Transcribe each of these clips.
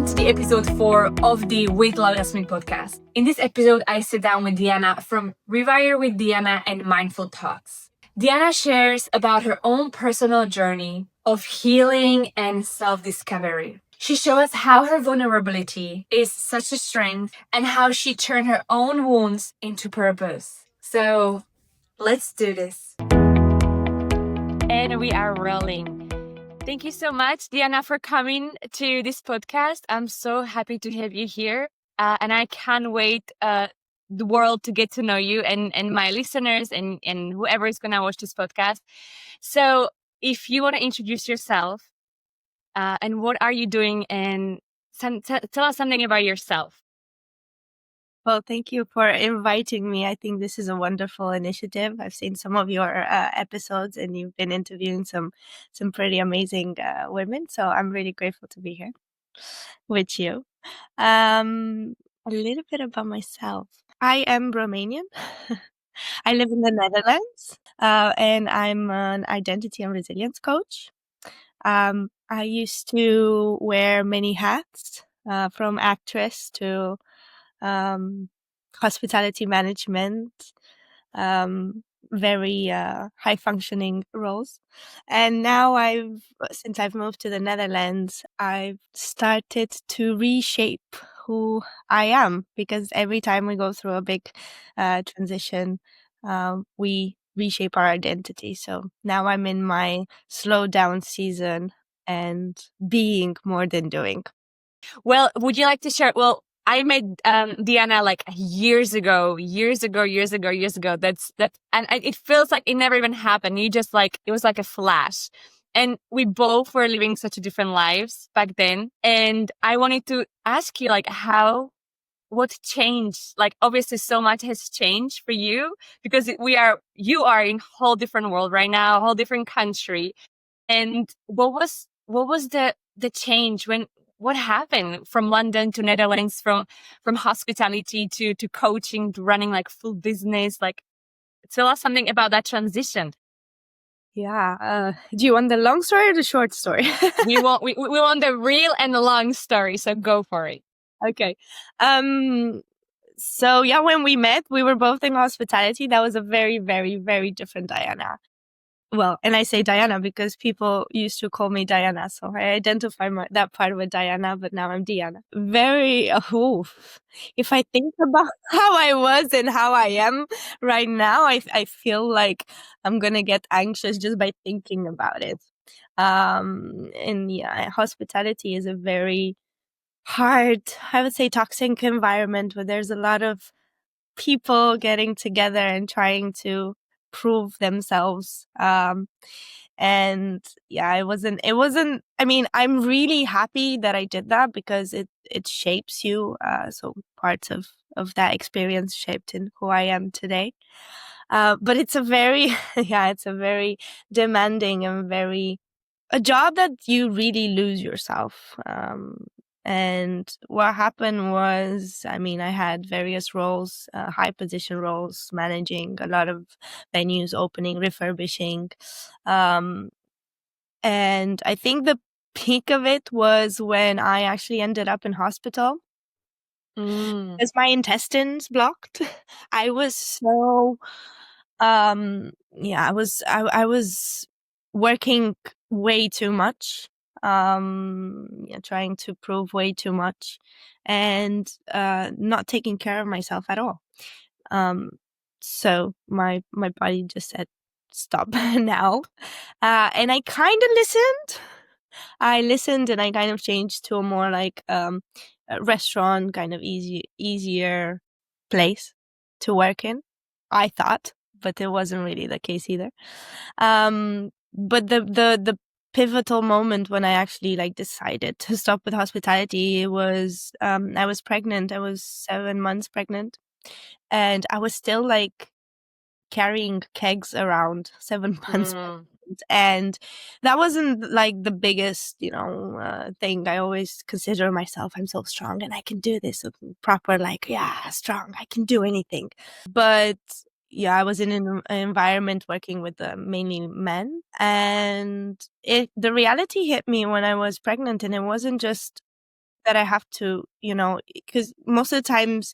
to the episode 4 of the Weight Loss Jasmine podcast. In this episode, I sit down with Diana from Rewire with Diana and Mindful Talks. Diana shares about her own personal journey of healing and self-discovery. She shows us how her vulnerability is such a strength and how she turned her own wounds into purpose. So, let's do this. And we are rolling. Thank you so much, Diana, for coming to this podcast. I'm so happy to have you here. And I can't wait the world to get to know you and my listeners and whoever is going to watch this podcast. So if you want to introduce yourself and what are you doing and tell us something about yourself. Well, thank you for inviting me. I think this is a wonderful initiative. I've seen some of your episodes and you've been interviewing some pretty amazing women. So I'm really grateful to be here with you. A little bit about myself. I am Romanian. I live in the Netherlands and I'm an identity and resilience coach. I used to wear many hats from actress to hospitality management, very high functioning roles. And now since I've moved to the Netherlands, I've started to reshape who I am, because every time we go through a big transition, we reshape our identity. So now I'm in my slow down season and being more than doing. Well, would you like to share? Well, I met Diana like years ago. That's and it feels like it never even happened. You just like, it was like a flash. And we both were living such a different lives back then. And I wanted to ask you, like, what changed? Like, obviously so much has changed for you because you are in a whole different world right now, a whole different country. And what was the change what happened from London to Netherlands, from hospitality to coaching to running like full business? Like, tell us something about that transition. Yeah. Do you want the long story or the short story? we want the real and the long story. So go for it. Okay. So yeah, when we met, we were both in hospitality. That was a very, very, very different Diana. Well, and I say Diana because people used to call me Diana. So I identify that part with Diana, but now I'm Diana. If I think about how I was and how I am right now, I feel like I'm going to get anxious just by thinking about it. And yeah, hospitality is a very hard, I would say, toxic environment where there's a lot of people getting together and trying to prove themselves. And yeah, it wasn't, I mean, I'm really happy that I did that because it shapes you. So parts of that experience shaped in who I am today. But it's a very, it's a very demanding and a job that you really lose yourself. And what happened was, I mean, I had various roles, high position roles, managing a lot of venues, opening, refurbishing. And I think the peak of it was when I actually ended up in hospital because my intestines blocked. I was so, I was working way too much. Trying to prove way too much and not taking care of myself at all. So my body just said stop now, and I kind of listened. I listened and I kind of changed to a more like a restaurant, kind of easier place to work in, I thought, but it wasn't really the case either. But the pivotal moment when I actually like decided to stop with hospitality was I was pregnant. I was 7 months pregnant, and I was still like carrying kegs around 7 months. And that wasn't like the biggest, thing. I always consider myself, I'm so strong and I can do this. Proper, like, strong, I can do anything. But yeah, I was in an environment working with mainly men, and the reality hit me when I was pregnant, and it wasn't just that I have to, because most of the times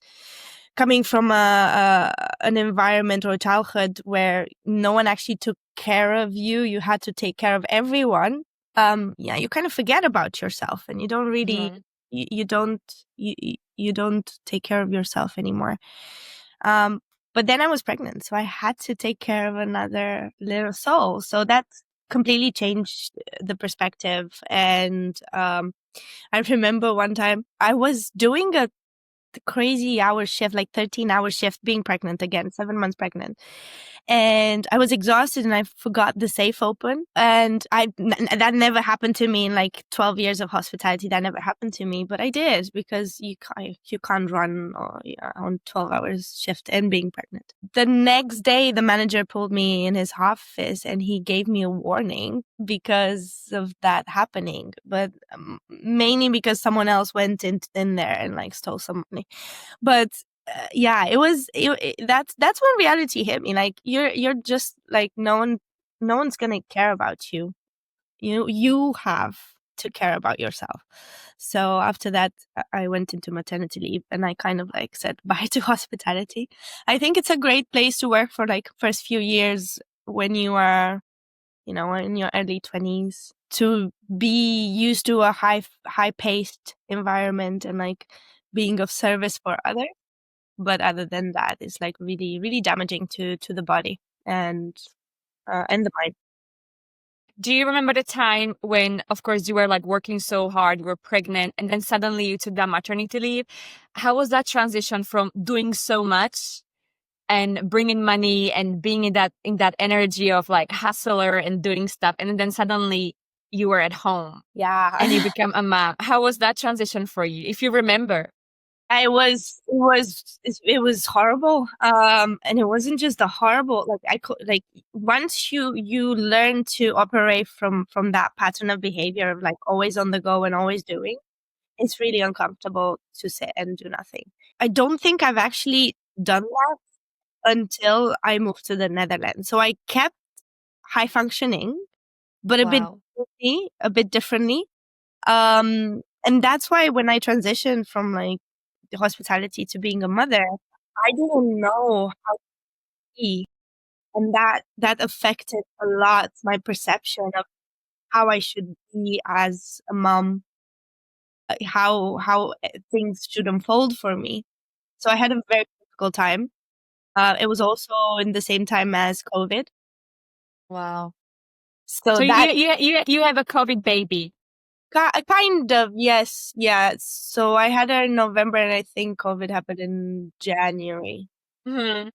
coming from an environment or childhood where no one actually took care of you, you had to take care of everyone. Yeah, you kind of forget about yourself, and you don't really, Mhm. you don't take care of yourself anymore. But then I was pregnant, so I had to take care of another little soul. So that completely changed the perspective. And I remember one time I was doing a crazy hour shift, like 13-hour shift, being pregnant again, 7 months pregnant. And I was exhausted and I forgot the safe open. And that never happened to me in like 12 years of hospitality. That never happened to me, but I did, because you can't run on 12 hours shift and being pregnant. The next day, the manager pulled me in his office and he gave me a warning because of that happening, but mainly because someone else went in there and like stole some money. But yeah, that's when reality hit me. Like you're just like, no one's gonna care about you. You have to care about yourself. So after that, I went into maternity leave, and I kind of like said bye to hospitality. I think it's a great place to work for like first few years when you are, in your early 20s, to be used to a high paced environment and like being of service for others. But other than that, it's like really, really damaging to the body and the mind. Do you remember the time when, of course, you were like working so hard, you were pregnant, and then suddenly you took that maternity leave? How was that transition from doing so much and bringing money and being in that energy of like hustler and doing stuff, and then suddenly you were at home and you Yeah. become a mom? How was that transition for you, if you remember? It was horrible. And it wasn't just a horrible, like I could, like, once you learn to operate from that pattern of behavior of like always on the go and always doing, it's really uncomfortable to sit and do nothing. I don't think I've actually done that until I moved to the Netherlands. So I kept high functioning, but Wow. a bit differently. And that's why when I transitioned from like the hospitality to being a mother, I didn't know how to be, and that affected a lot my perception of how I should be as a mom, how things should unfold for me. So I had a very difficult time. It was also in the same time as COVID, Wow. so So that you have a COVID baby. kind of, yes, yeah. So I had her in November, and I think COVID happened in January. Hmm.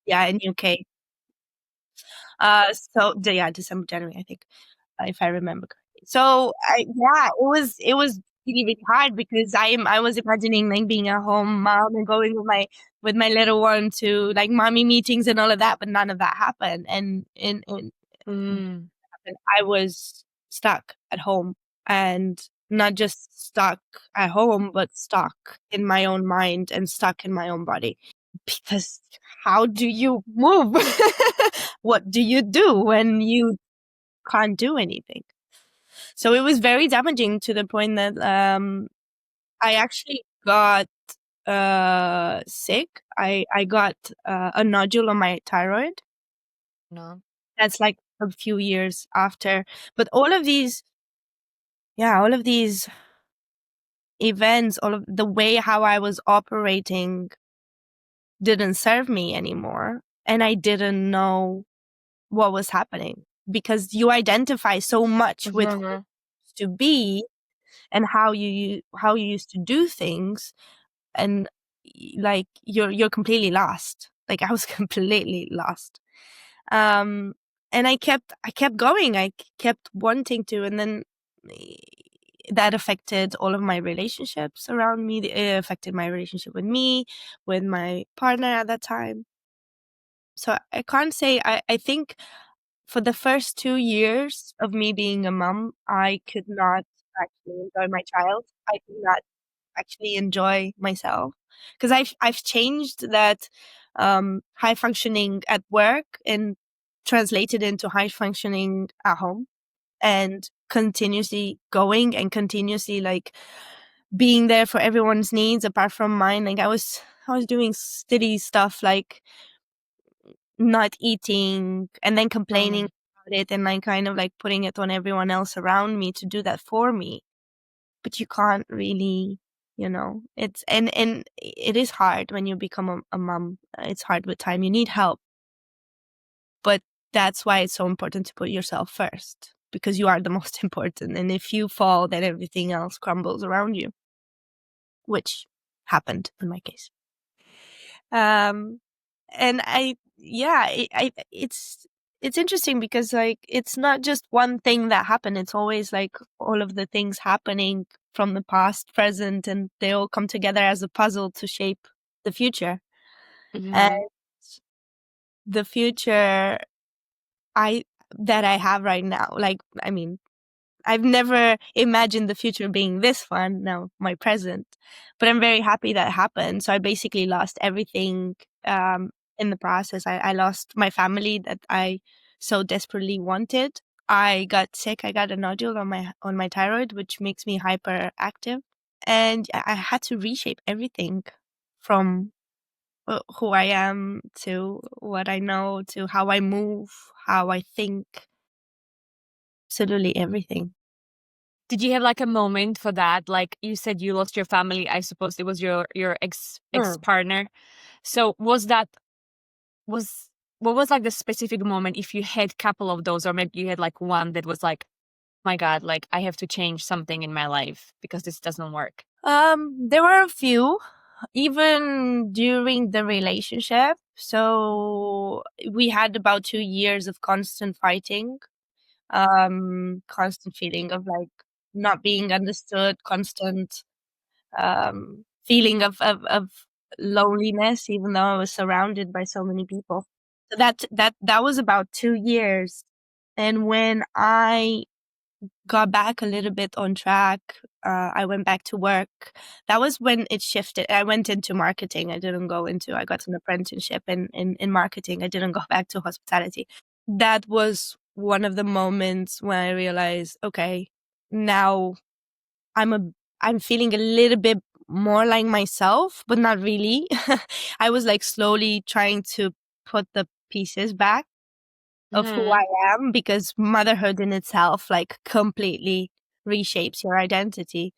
Yeah, in UK. Yeah, December, January, I think, if I remember correctly. So it was really, really hard because I was imagining like being a home mom and going with my little one to like mommy meetings and all of that, but none of that happened. And Mm. I was stuck at home, and not just stuck at home, but stuck in my own mind and stuck in my own body. Because how do you move? What do you do when you can't do anything? So it was very damaging to the point that I actually got sick. I got a nodule on my thyroid. No. That's like a few years after. But all of these events, all of the way how I was operating didn't serve me anymore. And I didn't know what was happening, because you identify so much with who Mhm. you used to be and how you used to do things, and like you're completely lost. Like I was completely lost. Um, and I kept going. I kept wanting to, and then that affected all of my relationships around me. It affected my relationship with me, with my partner at that time. So I can't say. I think for the first 2 years of me being a mom, I could not actually enjoy my child. I could not actually enjoy myself, because I've changed that high functioning at work and translated into high functioning at home, and continuously going and continuously like being there for everyone's needs apart from mine. Like I was doing silly stuff like not eating and then complaining about it, and like kind of like putting it on everyone else around me to do that for me. But you can't really, it's and it is hard when you become a mom. It's hard with time. You need help. But that's why it's so important to put yourself first, because you are the most important. And if you fall, then everything else crumbles around you, which happened in my case. And it's interesting because like it's not just one thing that happened. It's always like all of the things happening from the past, present, and they all come together as a puzzle to shape the future. And the future that I have right now, like, I mean, I've never imagined the future being this fun, now my present, but I'm very happy that happened. So I basically lost everything in the process. I lost my family that I so desperately wanted. I got sick. I got a nodule on my thyroid, which makes me hyperactive. And I had to reshape everything from who I am to what I know to how I move, how I think, absolutely everything. Did you have like a moment for that? Like you said, you lost your family. I suppose it was your ex partner. So what was like the specific moment, if you had a couple of those, or maybe you had like one that was like, my God, like I have to change something in my life because this doesn't work? There were a few, even during the relationship. So we had about 2 years of constant fighting, constant feeling of like not being understood, constant feeling of loneliness, even though I was surrounded by so many people. So that was about 2 years. And when I got back a little bit on track, I went back to work. That was when it shifted. I went into marketing. I got an apprenticeship in marketing. I didn't go back to hospitality. That was one of the moments when I realized, okay, now I'm feeling a little bit more like myself, but not really. I was like slowly trying to put the pieces back of who I am, because motherhood in itself like completely reshapes your identity.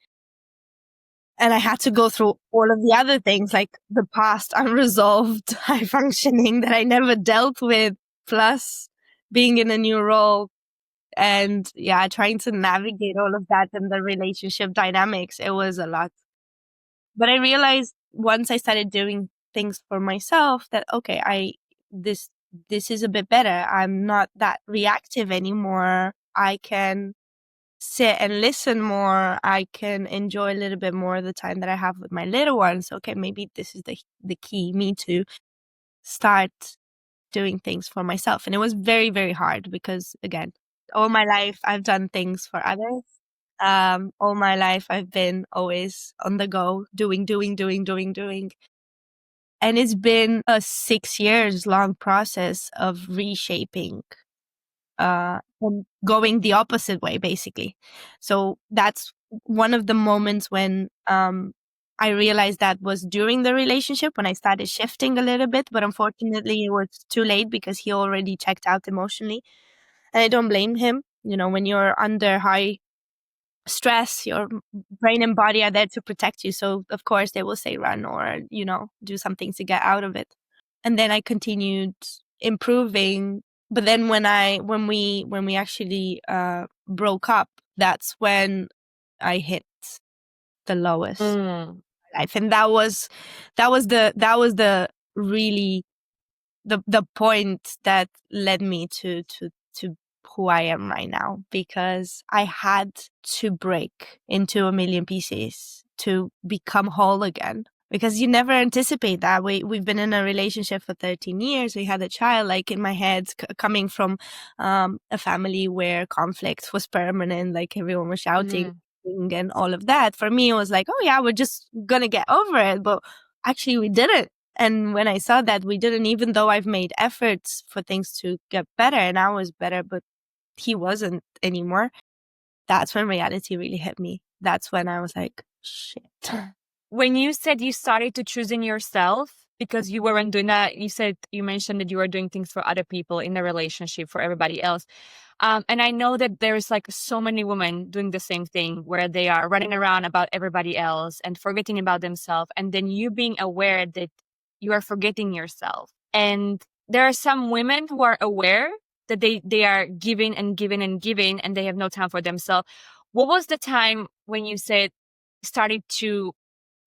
And I had to go through all of the other things, like the past unresolved high functioning that I never dealt with, plus being in a new role. And yeah, trying to navigate all of that and the relationship dynamics. It was a lot. But I realized once I started doing things for myself that, okay, this is a bit better. I'm not that reactive anymore. I can sit and listen more. I can enjoy a little bit more of the time that I have with my little ones. Okay, maybe this is the key, me to start doing things for myself. And it was very, very hard because, again, all my life I've done things for others. All my life I've been always on the go, doing. And it's been a 6 years long process of reshaping, and going the opposite way, basically. So that's one of the moments when, I realized that was during the relationship when I started shifting a little bit, but unfortunately it was too late because he already checked out emotionally. And I don't blame him. When you're under high stress, your brain and body are there to protect you. So of course they will say run or, do something to get out of it. And then I continued improving. But then when we actually broke up, that's when I hit the lowest life. And that was the really the point that led me to who I am right now, because I had to break into a million pieces to become whole again. Because you never anticipate that. We've been in a relationship for 13 years. We had a child. Like in my head, coming from a family where conflict was permanent, like everyone was shouting and all of that. For me, it was like, oh yeah, we're just gonna get over it. But actually, we didn't. And when I saw that we didn't, even though I've made efforts for things to get better and I was better, but he wasn't anymore, that's when reality really hit me. That's when I was like, Shit. When you said you started to choosing yourself because you weren't doing that, you mentioned that you were doing things for other people in the relationship for everybody else. And I know that there's like so many women doing the same thing where they are running around about everybody else and forgetting about themselves. And then you being aware that you are forgetting yourself. And there are some women who are aware that they are giving and giving and giving and they have no time for themselves. What was the time when you said started to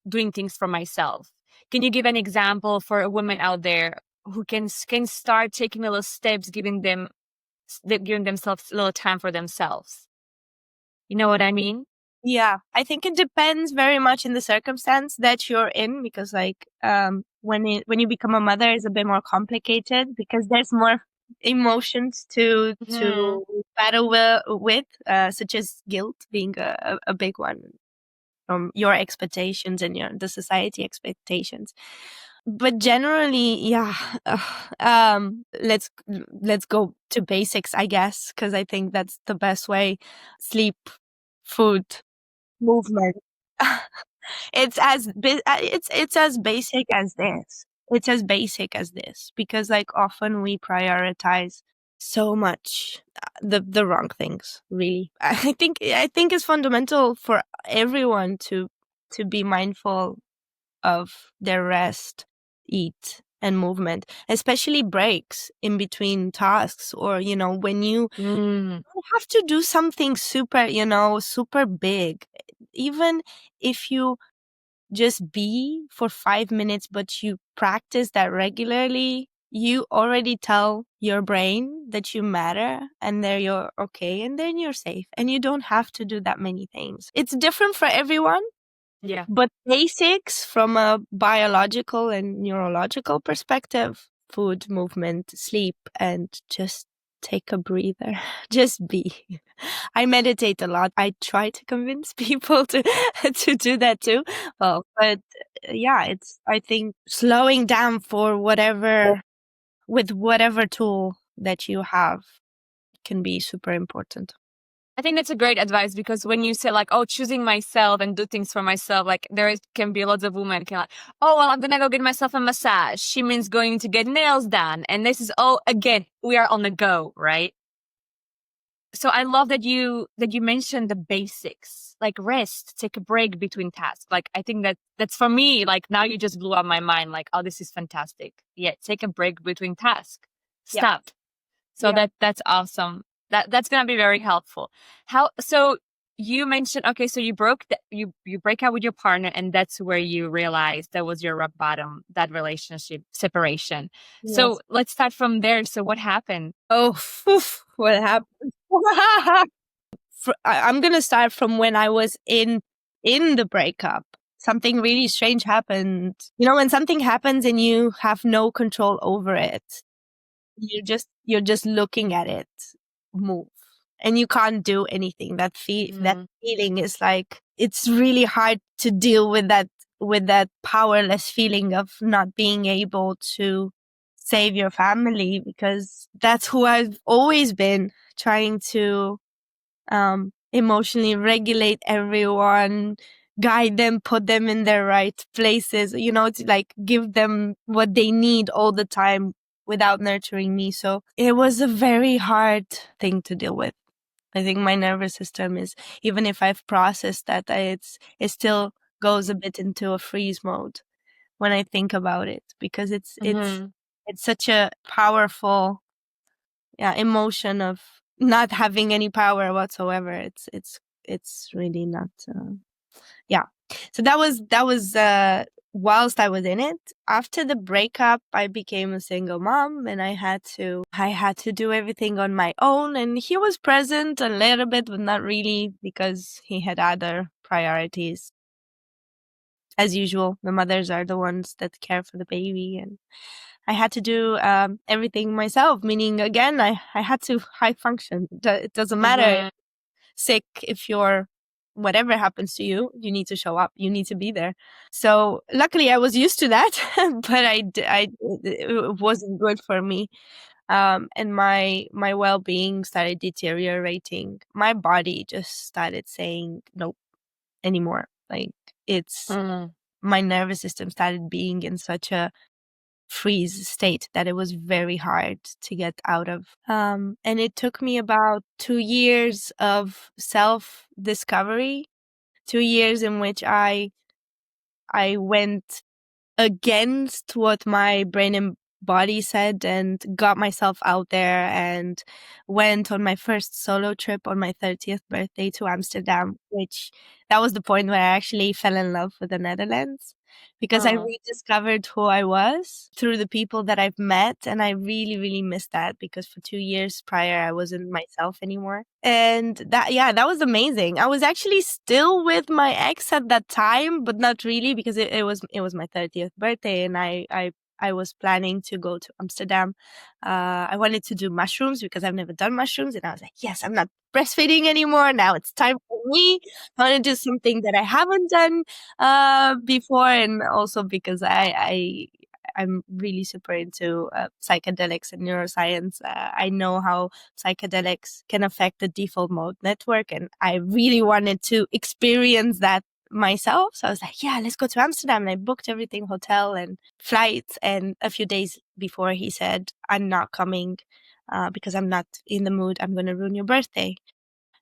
doing things for myself? Can you give an example for a woman out there who can start taking little steps, giving themselves a little time for themselves? You know what I mean? Yeah, I think it depends very much in the circumstance that you're in, because like when you become a mother, it's a bit more complicated because there's more emotions to battle with, such as guilt being a big one from your expectations and the society expectations. But generally, yeah, let's go to basics, I guess, because I think that's the best way. Sleep, food, movement. It's as basic as this. It's as basic as this because like often we prioritize so much the wrong things, really. I think it's fundamental for everyone to be mindful of their rest, eat, and movement, especially breaks in between tasks, or when you have to do something super big. Even if you just be for 5 minutes, but you practice that regularly, you already tell your brain that you matter and that you're okay, and then you're safe and you don't have to do that many things. It's different for everyone. Yeah. But basics from a biological and neurological perspective: food, movement, sleep, and just take a breather. Just be. I meditate a lot. I try to convince people to do that too. Well, but yeah, I think slowing down with whatever tool that you have can be super important. I think that's a great advice because when you say like, oh, choosing myself and do things for myself, like can be lots of women can like, oh, well, I'm going to go get myself a massage. She means going to get nails done. And this is all, again, we are on the go, right? So I love that you mentioned the basics, like rest, take a break between tasks. Like, I think that's for me, like now you just blew up my mind. Like, oh, this is fantastic. Yeah. Take a break between tasks. Yeah. Stop. So Yeah. that's awesome. That's going to be very helpful. So you mentioned, okay, so you you break up with your partner and that's where you realized that was your rock bottom, that relationship separation. Yes. So let's start from there. So what happened? Oh, what happened? I'm going to start from when I was in the breakup. Something really strange happened. When something happens and you have no control over it, you're just looking at it move and you can't do anything. That feeling is like, it's really hard to deal with that powerless feeling of not being able to save your family, because that's who I've always been, trying to emotionally regulate everyone, guide them, put them in their right places, to like give them what they need all the time without nurturing me. So it was a very hard thing to deal with. I think my nervous system is, even if I've processed that, it still goes a bit into a freeze mode when I think about it, because it's such a powerful emotion of not having any power whatsoever. It's really not. So that was whilst I was in it. After the breakup, I became a single mom, and I had to do everything on my own. And he was present a little bit, but not really, because he had other priorities. As usual, the mothers are the ones that care for the baby, and I had to do everything myself, meaning, again, I had to high function. It doesn't matter sick, if you're, whatever happens to you, you need to show up, you need to be there. So luckily I was used to that, but it wasn't good for me. And my well-being started deteriorating. My body just started saying nope anymore. Like, my nervous system started being in such a freeze state that it was very hard to get out of. And it took me about 2 years of self-discovery, 2 years in which I went against what my brain and body said and got myself out there and went on my first solo trip on my 30th birthday to Amsterdam, which that was the point where I actually fell in love with the Netherlands because I rediscovered who I was through the people that I've met. And I really, really missed that because for 2 years prior, I wasn't myself anymore. And that was amazing. I was actually still with my ex at that time, but not really because it was my 30th birthday and I was planning to go to Amsterdam. I wanted to do mushrooms because I've never done mushrooms. And I was like, yes, I'm not breastfeeding anymore. Now it's time for me. I want to do something that I haven't done before. And also because I'm really super into psychedelics and neuroscience. I know how psychedelics can affect the default mode network. And I really wanted to experience that myself. So I was like, yeah, let's go to Amsterdam. And I booked everything, hotel and flights. And a few days before he said, I'm not coming because I'm not in the mood. I'm going to ruin your birthday.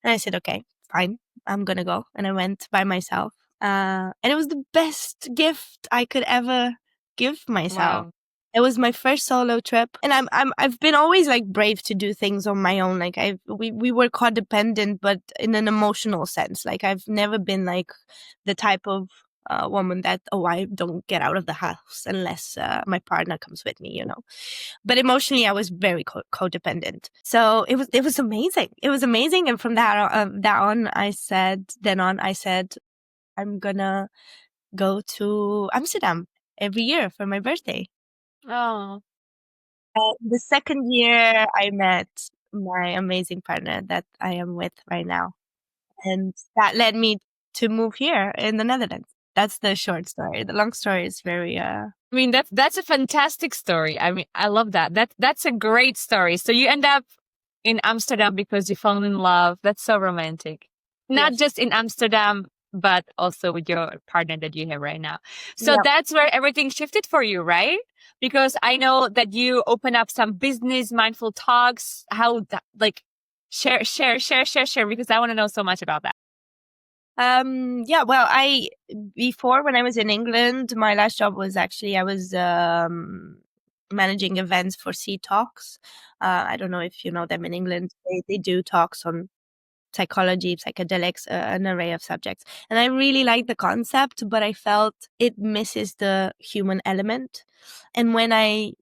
And I said, okay, fine. I'm going to go. And I went by myself. And it was the best gift I could ever give myself. Wow. It was my first solo trip, and I've been always like brave to do things on my own. Like we were codependent, but in an emotional sense. Like I've never been like the type of woman that I don't get out of the house unless my partner comes with me, you know. But emotionally, I was very codependent. So it was amazing. It was amazing, and from that on, I said I'm gonna go to Amsterdam every year for my birthday. Oh. The second year, I met my amazing partner that I am with right now. And that led me to move here in the Netherlands. That's the short story. The long story is very I mean, that's a fantastic story. I mean, I love that. That's a great story. So you end up in Amsterdam because you fall in love. That's so romantic. Not Yes. just in Amsterdam, but also with your partner that you have right now. So Yep. that's where everything shifted for you, right? Because I know that you open up some business mindful talks. How that, like, share, because I want to know so much about that. Well, before when I was in England, my last job was actually I was managing events for Sea Talks. I don't know if you know them in England. They do talks on psychology, psychedelics, an array of subjects. And I really like the concept, but I felt it misses the human element. And when I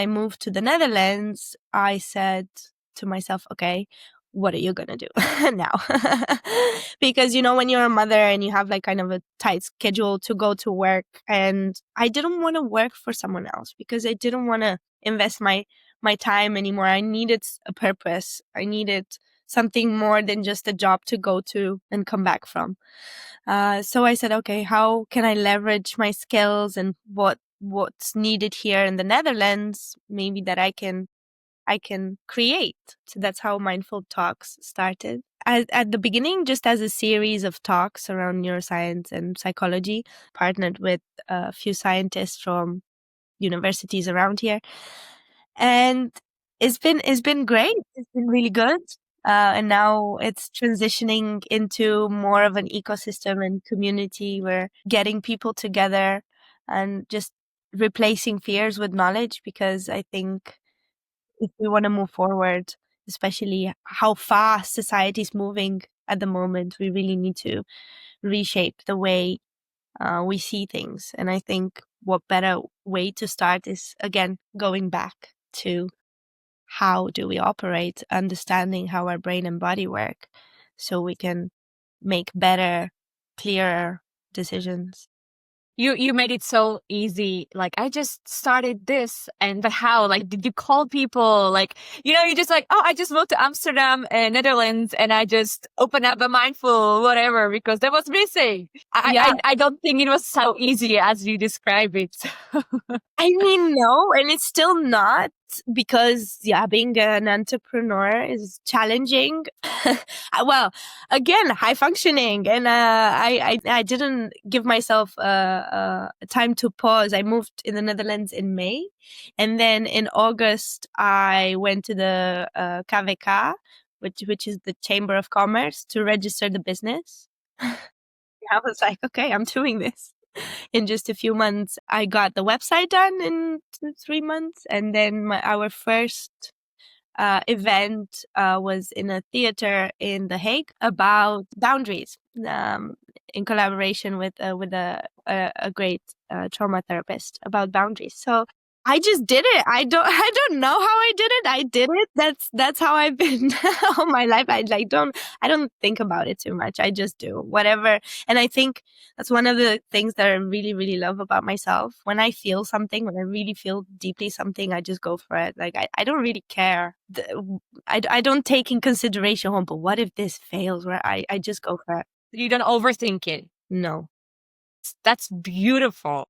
moved to the Netherlands, I said to myself, okay, what are you going to do now? Because, you know, when you're a mother and you have like kind of a tight schedule to go to work, and I didn't want to work for someone else because I didn't want to invest my time anymore. I needed a purpose. I needed something more than just a job to go to and come back from. So I said, okay, how can I leverage my skills and what's needed here in the Netherlands? Maybe that I can create. So that's how Mindful Talks started. At the beginning, just as a series of talks around neuroscience and psychology, partnered with a few scientists from universities around here. And it's been great. It's been really good. And now it's transitioning into more of an ecosystem and community. We're getting people together and just replacing fears with knowledge, because I think if we want to move forward, especially how fast society is moving at the moment, we really need to reshape the way we see things. And I think what better way to start is, again, going back to how do we operate, understanding how our brain and body work so we can make better, clearer decisions. You made it so easy. Like, I just started this, but how? Like, did you call people? Like, you know, you just like, oh, I just moved to Amsterdam, Netherlands, and I just opened up a mindful whatever because that was missing. I don't think it was so easy as you describe it. I mean, no, and it's still not. because being an entrepreneur is challenging. Well, again, high functioning, and I didn't give myself time to pause. I moved in the Netherlands in May, and then in August I went to the KVK, which is the Chamber of Commerce, to register the business. I was like, okay, I'm doing this. In just a few months, I got the website done in 3 months, and then our first event was in a theater in The Hague about boundaries, in collaboration with a great trauma therapist about boundaries. So I just did it. I don't know how I did it. I did it. That's how I've been all my life. I don't think about it too much. I just do whatever. And I think that's one of the things that I really, really love about myself. When I feel something, when I really feel deeply something, I just go for it. Like I don't really care. I don't take in consideration, but what if this fails? Where I just go for it. You don't overthink it. No. That's beautiful.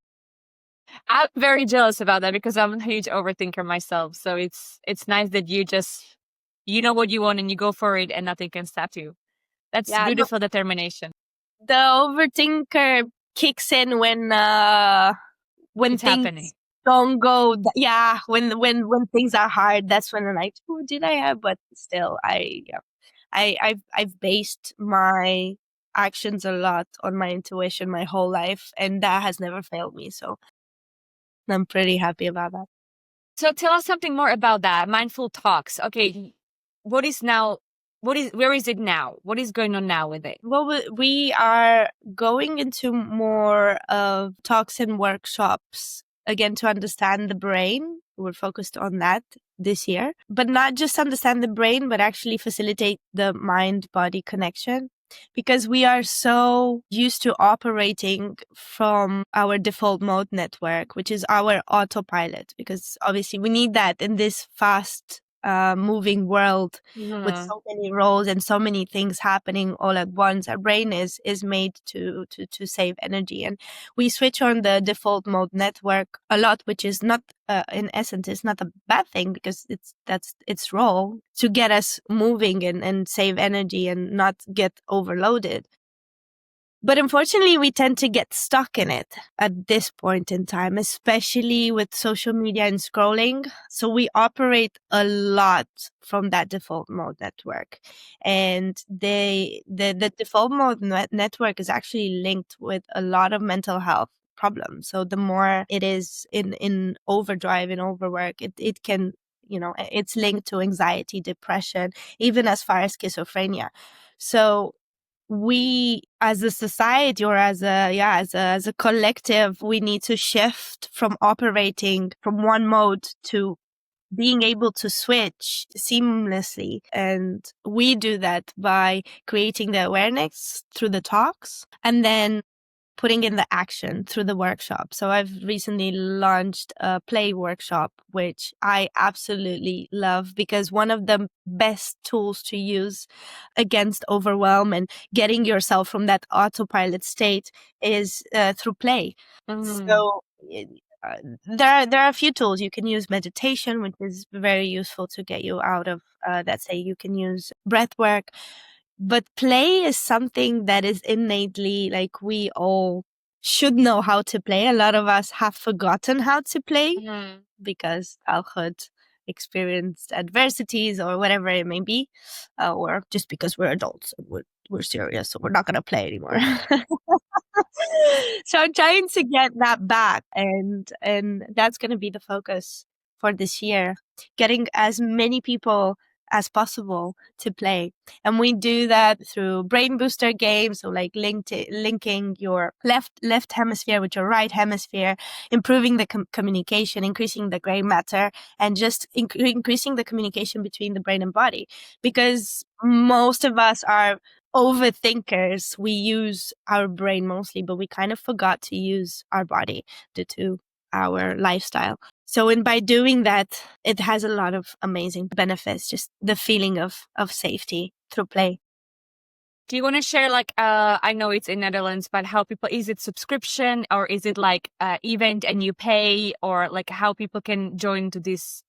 I'm very jealous about that because I'm a huge overthinker myself. So it's nice that you know what you want and you go for it and nothing can stop you. That's beautiful determination. The overthinker kicks in when It's things happening. don't go. When things are hard, that's when I'm like, oh, did I have? But still, I've based my actions a lot on my intuition my whole life, and that has never failed me. So I'm pretty happy about that. So tell us something more about that. Mindful talks. Okay. Where is it now? What is going on now with it? Well, we are going into more of talks and workshops, again, to understand the brain. We're focused on that this year, but not just understand the brain, but actually facilitate the mind-body connection. Because we are so used to operating from our default mode network, which is our autopilot, because obviously we need that in this fast moving world with so many roles and so many things happening all at once. Our brain is made to save energy, and we switch on the default mode network a lot, which is not in essence is not a bad thing, because that's its role to get us moving and save energy and not get overloaded. But unfortunately, we tend to get stuck in it at this point in time, especially with social media and scrolling. So we operate a lot from that default mode network. And the default mode network is actually linked with a lot of mental health problems. So the more it is in overdrive and overwork, it can, it's linked to anxiety, depression, even as far as schizophrenia. So we as a society, or as a collective, we need to shift from operating from one mode to being able to switch seamlessly. And we do that by creating the awareness through the talks, and then putting in the action through the workshop. So I've recently launched a play workshop, which I absolutely love, because one of the best tools to use against overwhelm and getting yourself from that autopilot state is through play. So there are a few tools. You can use meditation, which is very useful to get you out of let's say you can use breath work. But play is something that is innately, like, we all should know how to play. A lot of us have forgotten how to play because childhood experienced adversities or whatever it may be, or just because we're adults and we're serious, so we're not going to play anymore. So I'm trying to get that back, and that's going to be the focus for this year, getting as many people as possible to play. And we do that through brain booster games, so like linking your left hemisphere with your right hemisphere, improving the communication, increasing the gray matter, and just increasing the communication between the brain and body. Because most of us are overthinkers. We use our brain mostly, but we kind of forgot to use our body due to our lifestyle. So by doing that, it has a lot of amazing benefits, just the feeling of safety through play. Do you want to share like I know it's in Netherlands, but how people, is it subscription or is it like event and you pay, or like how people can join to this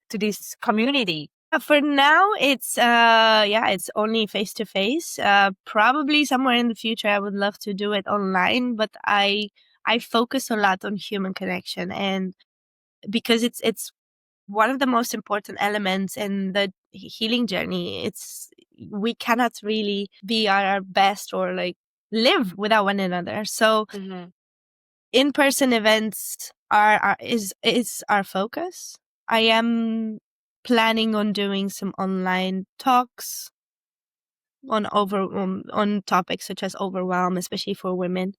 community? For now, it's it's only face to face. Probably somewhere in the future, I would love to do it online, but I focus a lot on human connection, and because it's one of the most important elements in the healing journey. We cannot really be at our best or like live without one another. So Mm-hmm. in-person events is our focus. I am planning on doing some online talks on topics such as overwhelm, especially for women,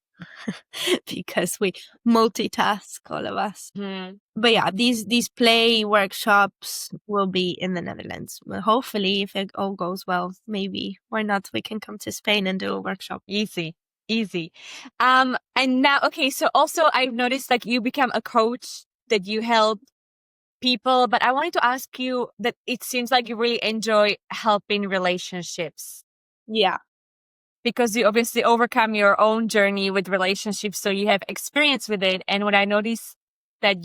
because we multitask, all of us. Mm-hmm. But yeah, these play workshops will be in the Netherlands. Well, hopefully, if it all goes well, maybe why not? We can come to Spain and do a workshop. Easy, easy. And now, okay, so also I've noticed like you become a coach, that you help people, but I wanted to ask you that it seems like you really enjoy helping relationships, Yeah, because you obviously overcome your own journey with relationships, so you have experience with it. And what I noticed that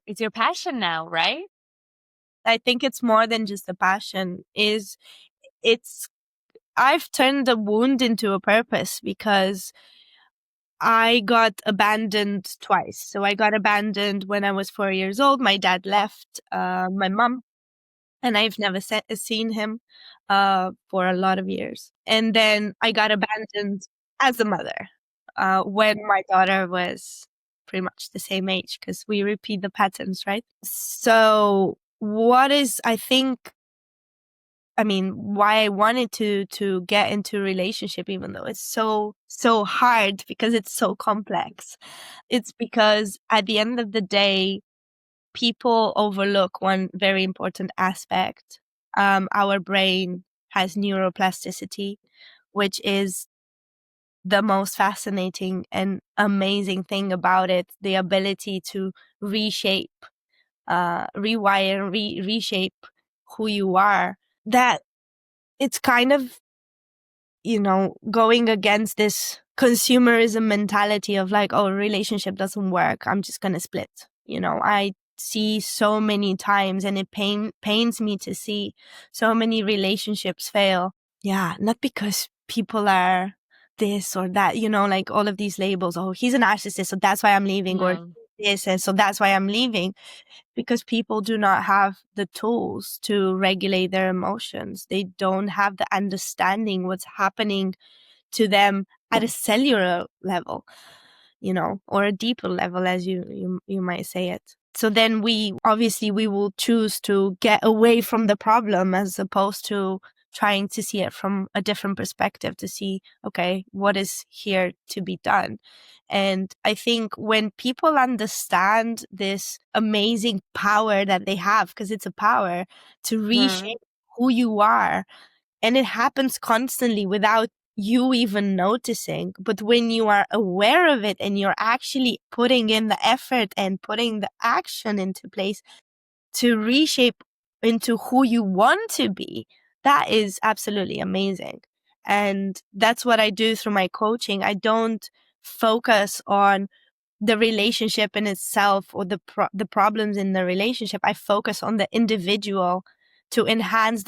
it's your passion now, right? I think it's more than just a passion. It's I've turned a wound into a purpose because I got abandoned twice. So I got abandoned when I was 4 years old. My dad left my mom, and I've never seen him for a lot of years. And then I got abandoned as a mother when my daughter was pretty much the same age, because we repeat the patterns, right? So why I wanted to get into a relationship, even though it's so hard because it's so complex, it's because at the end of the day, people overlook one very important aspect. Our brain has neuroplasticity, which is the most fascinating and amazing thing about it, the ability to reshape, rewire, reshape who you are. That it's kind of, going against this consumerism mentality of like, oh, a relationship doesn't work, I'm just gonna split. I see so many times, and it pains me to see so many relationships fail. Yeah, not because people are this or that, like all of these labels. Oh, he's a narcissist, so that's why I'm leaving, or this, and so that's why I'm leaving. Because people do not have the tools to regulate their emotions. They don't have the understanding what's happening to them at a cellular level, or a deeper level, as you might say it. So then we will choose to get away from the problem, as opposed to trying to see it from a different perspective, to see, okay, what is here to be done. And I think when people understand this amazing power that they have, because it's a power to reshape who you are, and it happens constantly without you even noticing. But when you are aware of it and you're actually putting in the effort and putting the action into place to reshape into who you want to be, that is absolutely amazing. And that's what I do through my coaching. I don't focus on the relationship in itself or the problems in the relationship. I focus on the individual to enhance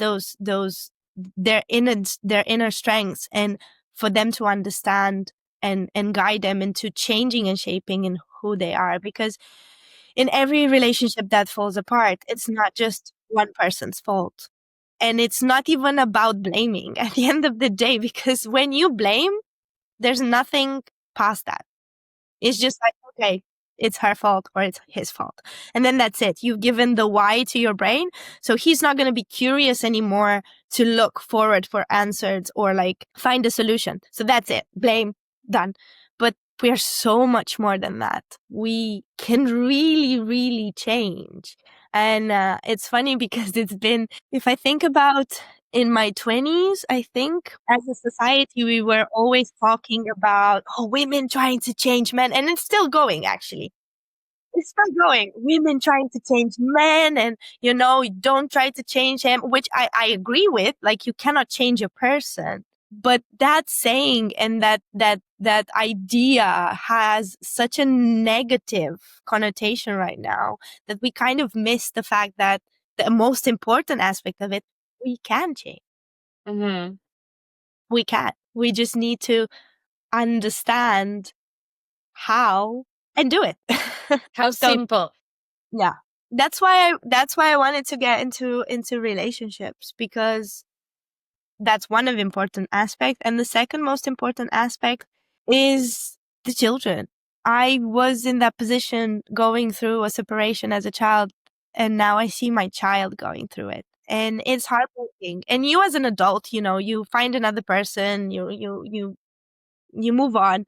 their inner strengths, and for them to understand and guide them into changing and shaping in who they are. Because in every relationship that falls apart, it's not just one person's fault. And it's not even about blaming at the end of the day, because when you blame, there's nothing past that. It's just like, okay, it's her fault or it's his fault. And then that's it. You've given the why to your brain. So he's not going to be curious anymore to look forward for answers or like find a solution. So that's it. Blame, done. But we're so much more than that. We can really, really change. And it's funny because if I think about in my 20s, I think as a society, we were always talking about, oh, women trying to change men. And it's still going, actually. It's still going. Women trying to change men, and, don't try to change him, which I agree with. Like, you cannot change a person. But that saying and that idea has such a negative connotation right now that we kind of miss the fact that the most important aspect of it, we can change. Mm-hmm. We can. We just need to understand how and do it. How So simple. yeah, that's why I wanted to get into relationships, because that's one of the important aspect. And the second most important aspect is the children. I was in that position going through a separation as a child, and now I see my child going through it. And it's heartbreaking. And you as an adult, you find another person, you move on.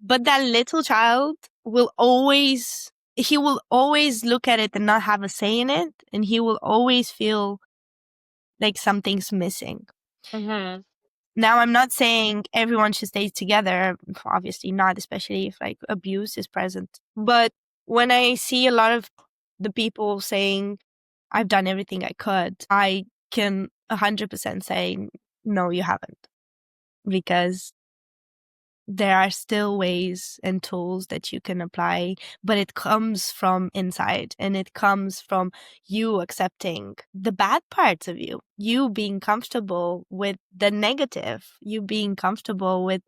But that little child he will always look at it and not have a say in it. And he will always feel like something's missing. Mm-hmm. Now, I'm not saying everyone should stay together. Obviously not, especially if like abuse is present. But when I see a lot of the people saying, I've done everything I could, I can 100% say, no, you haven't. Because there are still ways and tools that you can apply, but it comes from inside, and it comes from you accepting the bad parts of you being comfortable with the negative, you being comfortable with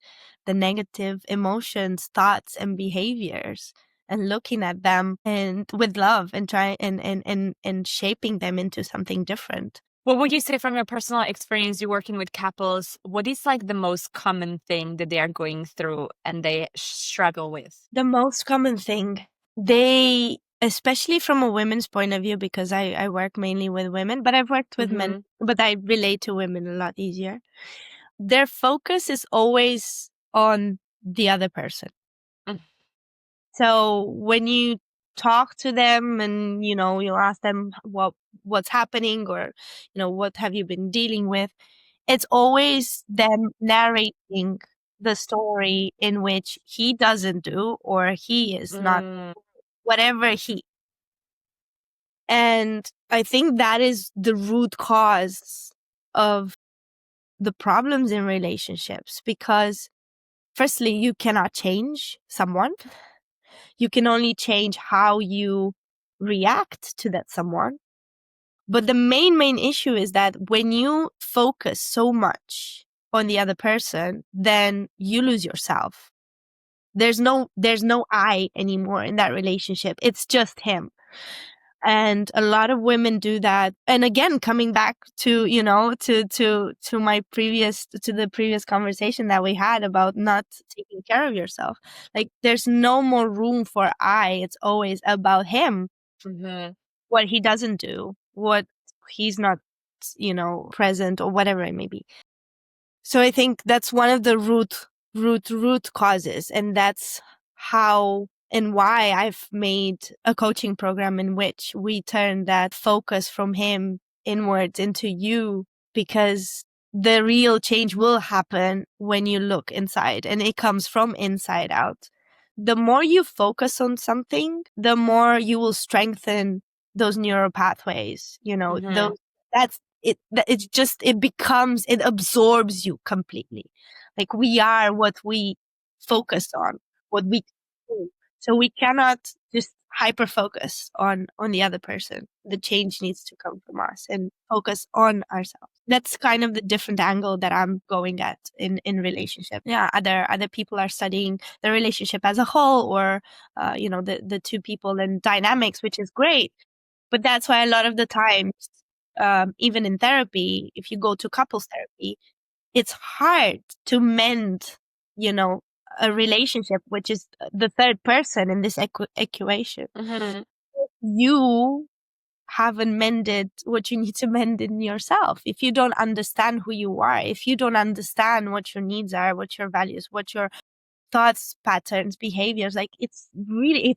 the negative emotions, thoughts, and behaviors, and looking at them and with love and try and shaping them into something different. What would you say from your personal experience, you working with couples, what is like the most common thing that they are going through and they struggle with? The most common thing, especially from a women's point of view, because I work mainly with women, but I've worked with men, but I relate to women a lot easier. Their focus is always on the other person. Mm. So when you talk to them and, you ask them what's happening, or, what have you been dealing with? It's always them narrating the story in which he doesn't do, or he is not, whatever and I think that is the root cause of the problems in relationships, because firstly, you cannot change someone. You can only change how you react to that someone. But the main issue is that when you focus so much on the other person, then you lose yourself. There's no I anymore in that relationship. It's just him. And a lot of women do that. And again, coming back to, to my the previous conversation that we had about not taking care of yourself. Like, there's no more room for I. It's always about him. Mm-hmm. What he doesn't do, what he's not, present, or whatever it may be. So I think that's one of the root causes. And that's how and why I've made a coaching program in which we turn that focus from him inwards into you, because the real change will happen when you look inside, and it comes from inside out. The more you focus on something, the more you will strengthen those neural pathways, those, that's it. It absorbs you completely. Like, we are what we focus on, what we do. So we cannot just hyper focus on the other person. The change needs to come from us and focus on ourselves. That's kind of the different angle that I'm going at in relationship. Yeah, other people are studying the relationship as a whole, or the two people and dynamics, which is great. But that's why a lot of the times, even in therapy, if you go to couples therapy, it's hard to mend, a relationship, which is the third person in this equation. Mm-hmm. You haven't mended what you need to mend in yourself. If you don't understand who you are, if you don't understand what your needs are, what your values, what your thoughts, patterns, behaviors, like, it's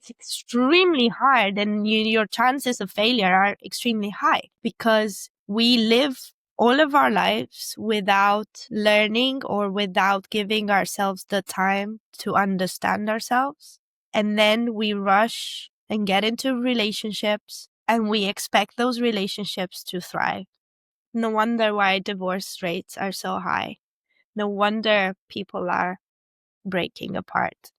extremely hard, and your chances of failure are extremely high, because we live all of our lives without learning or without giving ourselves the time to understand ourselves. And then we rush and get into relationships, and we expect those relationships to thrive. No wonder why divorce rates are so high. No wonder people are breaking apart,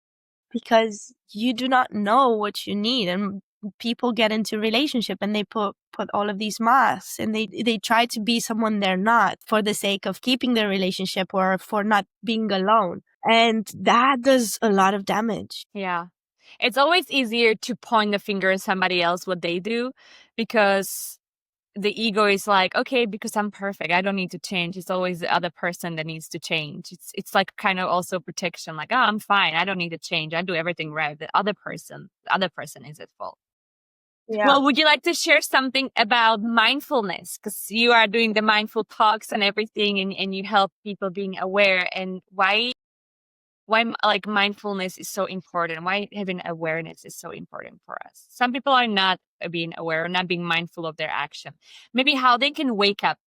because you do not know what you need. And people get into relationship and they put all of these masks, and they try to be someone they're not for the sake of keeping their relationship or for not being alone. And that does a lot of damage. Yeah. It's always easier to point the finger at somebody else what they do, because the ego is like, okay, because I'm perfect, I don't need to change. It's always the other person that needs to change. It's like kind of also protection, like, oh, I'm fine, I don't need to change, I do everything right. The other person is at fault. Yeah. Well, would you like to share something about mindfulness? Because you are doing the mindful talks and everything, and you help people being aware, and why like mindfulness is so important, why having awareness is so important for us. Some people are not being aware or not being mindful of their action. Maybe how they can wake up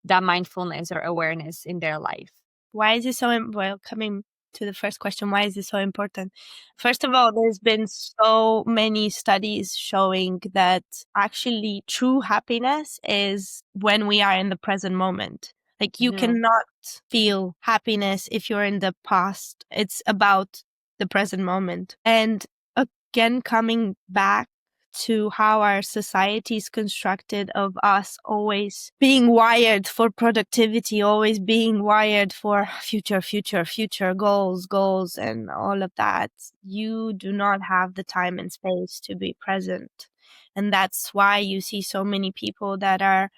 that mindfulness or awareness in their life. Why is it so well, coming to the first question, why is it so important? First of all, there's been so many studies showing that actually true happiness is when we are in the present moment. Like, you cannot feel happiness if you're in the past. It's about the present moment. And again, coming back to how our society is constructed, of us always being wired for productivity, always being wired for future goals, and all of that. You do not have the time and space to be present. And that's why you see so many people that are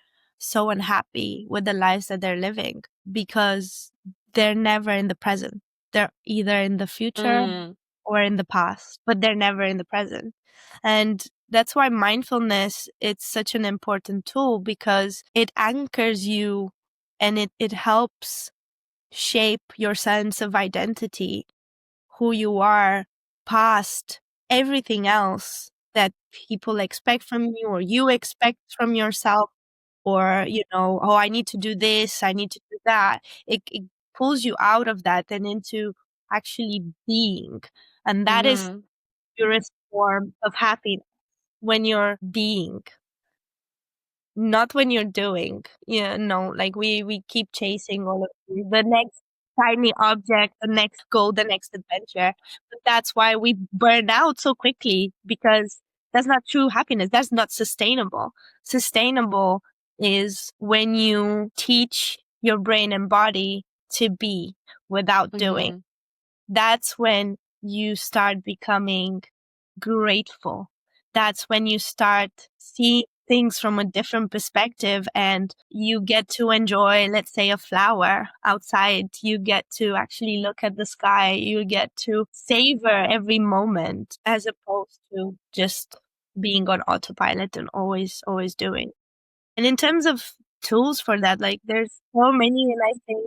so unhappy with the lives that they're living, because they're never in the present. They're either in the future or in the past, but they're never in the present. And that's why mindfulness, it's such an important tool, because it anchors you and it helps shape your sense of identity, who you are, past everything else that people expect from you or you expect from yourself, or, oh, I need to do this, I need to do that. It pulls you out of that and into actually being. And that is the purest form of happiness, when you're being, not when you're doing. Like we keep chasing all of the next shiny object, the next goal, the next adventure. But that's why we burn out so quickly, because that's not true happiness. That's not sustainable. Sustainable is when you teach your brain and body to be without doing. That's when you start becoming grateful. That's when you start seeing things from a different perspective, and you get to enjoy, let's say, a flower outside. You get to actually look at the sky. You get to savor every moment, as opposed to just being on autopilot and always doing. And in terms of tools for that, like, there's so many, and I think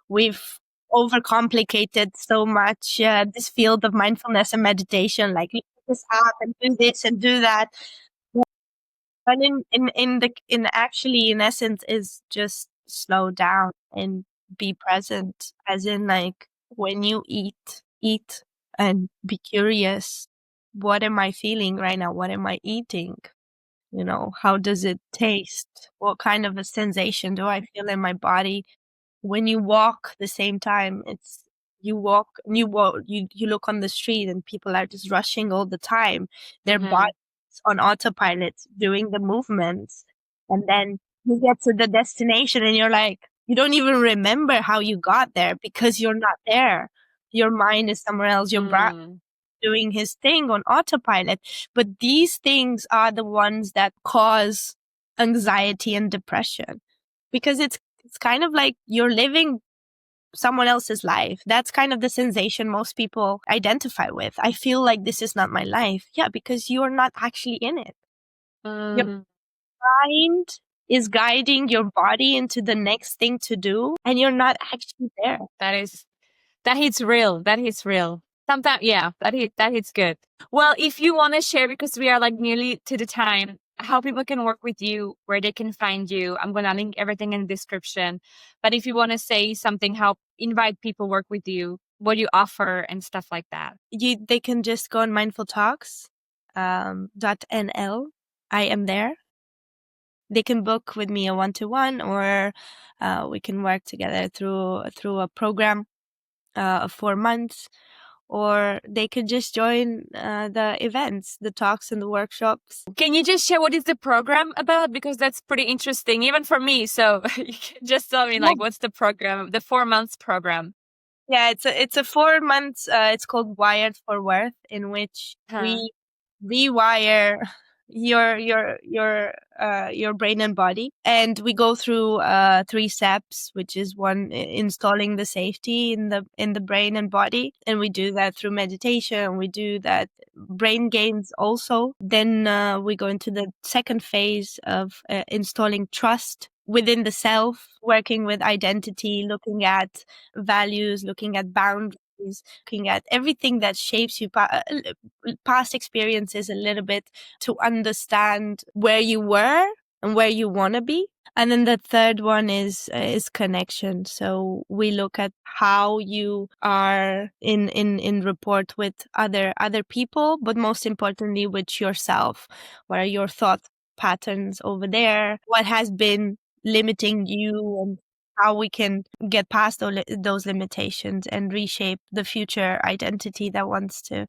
we've overcomplicated so much this field of mindfulness and meditation, like, look at this app and do this and do that. But in essence, is just slow down and be present, as in, like, when you eat and be curious. What am I feeling right now? What am I eating? How does it taste? What kind of a sensation do I feel in my body? When you walk, the same time, it's you look on the street and people are just rushing all the time. Their bodies on autopilot doing the movements, and then you get to the destination and you're like, you don't even remember how you got there, because you're not there. Your mind is somewhere else. Your brain doing his thing on autopilot. But these things are the ones that cause anxiety and depression, because it's kind of like you're living someone else's life. That's kind of the sensation most people identify with. I feel like this is not my life. Yeah, because you're not actually in it. Your mind is guiding your body into the next thing to do, and you're not actually there. That hits real. That hits real. Sometimes, yeah, that hits good. Well, if you want to share, because we are like nearly to the time, how people can work with you, where they can find you, I'm going to link everything in the description. But if you want to say something, how invite people work with you, what you offer and stuff like that. They can just go on mindfultalks.nl. I am there. they can book with me a 1-to-1, or we can work together through a program of 4 months, or they could just join the events, the talks and the workshops. Can you just share what is the program about? Because that's pretty interesting, even for me. So you can just tell me, like, what's the program, the 4 months program? Yeah, it's a 4 months. It's called Wired for Worth, in which we rewire your brain and body, and we go through 3 steps, which is one, installing the safety in the brain and body, and we do that through meditation. We do that brain games also. Then we go into the second phase of installing trust within the self, working with identity, looking at values, looking at boundaries, looking at everything that shapes you, past experiences a little bit, to understand where you were and where you want to be. And then the third one is connection. So we look at how you are in rapport with other people, but most importantly with yourself. What are your thought patterns over there? What has been limiting you, and how we can get past those limitations and reshape the future identity that wants to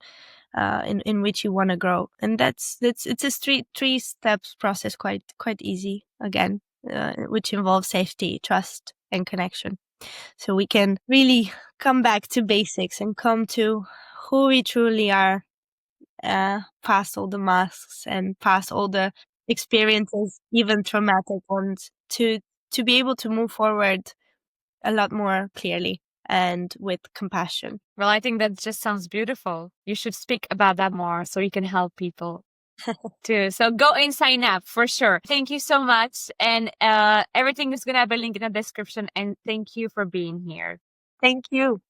in which you want to grow. And it's a three steps process, quite easy again, which involves safety, trust, and connection. So we can really come back to basics and come to who we truly are, past all the masks and past all the experiences, even traumatic ones, to be able to move forward a lot more clearly and with compassion. Well, I think that just sounds beautiful. You should speak about that more so you can help people too. So go and sign up for sure. Thank you so much. And everything is going to have a link in the description. And thank you for being here. Thank you.